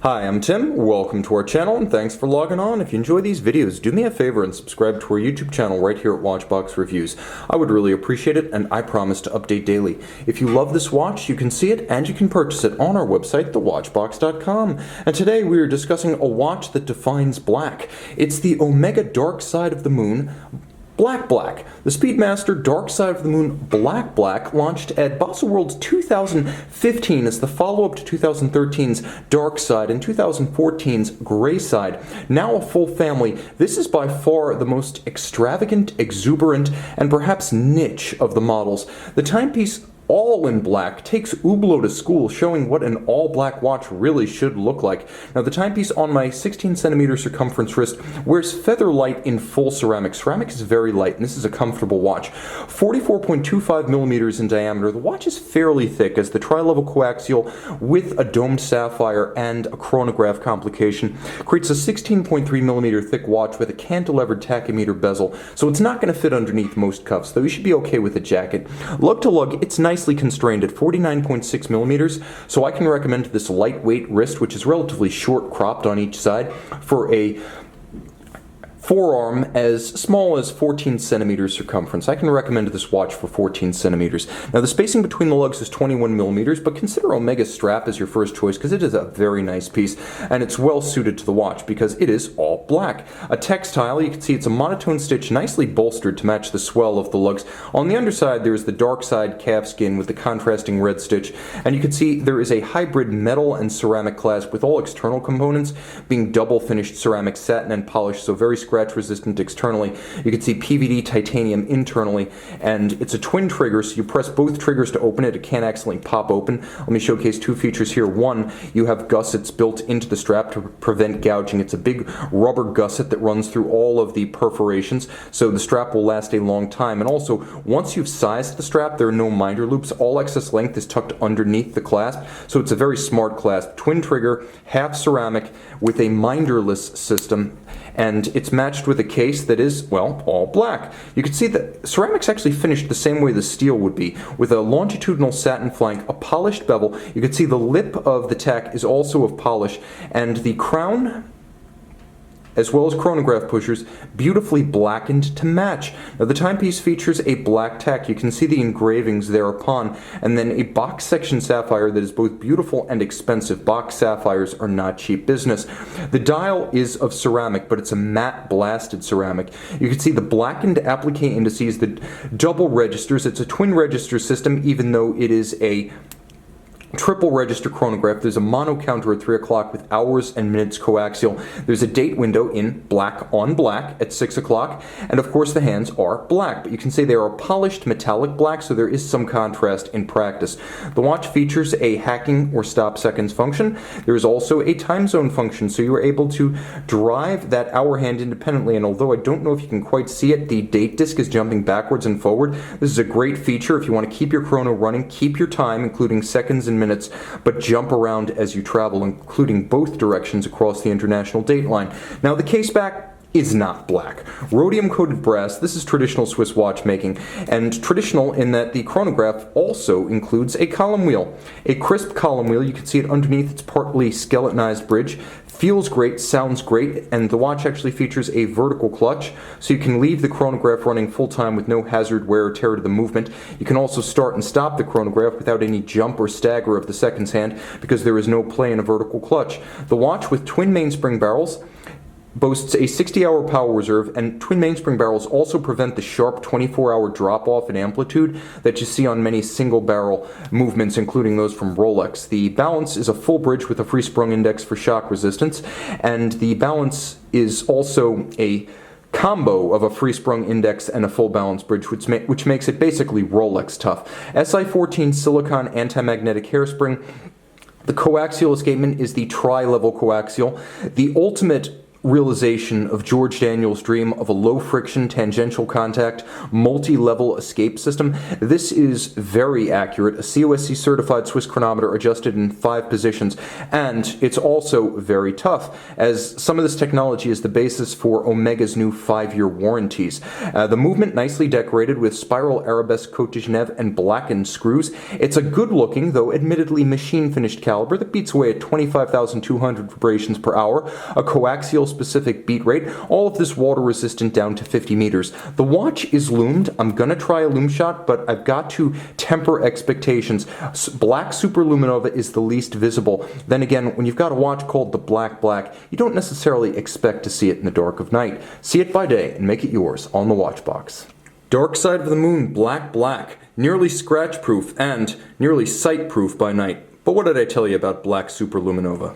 Hi, I'm Tim. Welcome to our channel and thanks for logging on. If you enjoy these videos, do me a favor and subscribe to our YouTube channel right here at Watchbox Reviews. I would really appreciate it and I promise to update daily. If you love this watch, you can see it and you can purchase it on our website, thewatchbox.com. And today we are discussing a watch that defines black. It's the Omega Dark Side of the Moon Black. The Speedmaster Dark Side of the Moon Black launched at Baselworld 2015 as the follow-up to 2013's Dark Side and 2014's Gray Side. Now a full family, this is by far the most extravagant, exuberant, and perhaps niche of the models. The timepiece, all in black, takes Hublot to school, showing what an all-black watch really should look like. Now, the timepiece on my 16cm circumference wrist wears feather light in full ceramic. Ceramic is very light, and this is a comfortable watch. 44.25 millimeters in diameter. The watch is fairly thick, as the tri-level coaxial with a domed sapphire and a chronograph complication creates a 16.3 millimeter thick watch with a cantilevered tachymeter bezel, so it's not going to fit underneath most cuffs, though you should be okay with a jacket. Lug-to-lug, it's nicely constrained at 49.6 millimeters, so I can recommend this lightweight wrist, which is relatively short, cropped on each side, for a forearm as small as 14 centimeters circumference. I can recommend this watch for 14 centimeters. Now, the spacing between the lugs is 21 millimeters, but consider Omega's strap as your first choice because it is a very nice piece and it's well suited to the watch because it is all black. A textile, you can see it's a monotone stitch nicely bolstered to match the swell of the lugs. On the underside, there is the dark side calfskin with the contrasting red stitch, and you can see there is a hybrid metal and ceramic clasp with all external components being double finished ceramic satin and polished, so very scratch resistant externally. You can see PVD titanium internally, and it's a twin trigger, so you press both triggers to open it. It can't accidentally pop open. Let me showcase two features here. One, you have gussets built into the strap to prevent gouging. It's a big rubber gusset that runs through all of the perforations, so the strap will last a long time. And also, once you've sized the strap, there are no minder loops. All excess length is tucked underneath the clasp, so it's a very smart clasp. Twin trigger, half ceramic, with a minderless system, and it's matched with a case that is, well, all black. You can see that ceramic's actually finished the same way the steel would be, with a longitudinal satin flank, a polished bevel. You can see the lip of the tack is also of polish, and the crown, as well as chronograph pushers, beautifully blackened to match. Now, the timepiece features a black tack. You can see the engravings thereupon, and then a box section sapphire that is both beautiful and expensive. Box sapphires are not cheap business. The dial is of ceramic, but it's a matte blasted ceramic. You can see the blackened applique indices, the double registers. It's a twin register system, even though it is a triple register chronograph. There's a mono counter at 3 o'clock with hours and minutes coaxial. There's a date window in black on black at 6 o'clock, and of course the hands are black, but you can say they are polished metallic black, so there is some contrast in practice. The watch features a hacking or stop seconds function. There is also a time zone function, so you are able to drive that hour hand independently, and although I don't know if you can quite see it, the date disc is jumping backwards and forward. This is a great feature if you want to keep your chrono running, keep your time, including seconds and minutes, but jump around as you travel, including both directions across the international date line. Now, the case back is not black. Rhodium-coated brass, this is traditional Swiss watchmaking, and traditional in that the chronograph also includes a column wheel. A crisp column wheel, you can see it underneath its partly skeletonized bridge. Feels great, sounds great, and the watch actually features a vertical clutch, so you can leave the chronograph running full-time with no hazard, wear, or tear to the movement. You can also start and stop the chronograph without any jump or stagger of the seconds hand because there is no play in a vertical clutch. The watch with twin mainspring barrels boasts a 60-hour power reserve, and twin mainspring barrels also prevent the sharp 24-hour drop-off in amplitude that you see on many single-barrel movements, including those from Rolex. The balance is a full bridge with a free-sprung index for shock resistance, and the balance is also a combo of a free-sprung index and a full balance bridge, which makes it basically Rolex tough. SI14 silicon anti-magnetic hairspring. The coaxial escapement is the tri-level coaxial. The ultimate realization of George Daniels' dream of a low-friction tangential contact multi-level escape system. This is very accurate, a COSC-certified Swiss chronometer adjusted in 5 positions, and it's also very tough, as some of this technology is the basis for Omega's new 5-year warranties. The movement nicely decorated with spiral arabesque Côte de Genève and blackened screws. It's a good-looking, though admittedly machine-finished caliber that beats away at 25,200 vibrations per hour, a coaxial specific beat rate, all of this water resistant down to 50 meters. The watch is loomed. I'm gonna try a loom shot, but I've got to temper expectations. Black superluminova is the least visible. Then again, when you've got a watch called the Black, you don't necessarily expect to see it in the dark of night. See it by day and make it yours on the watch box. Dark side of the moon, black, nearly scratch proof and nearly sight proof by night. But what did I tell you about black superluminova?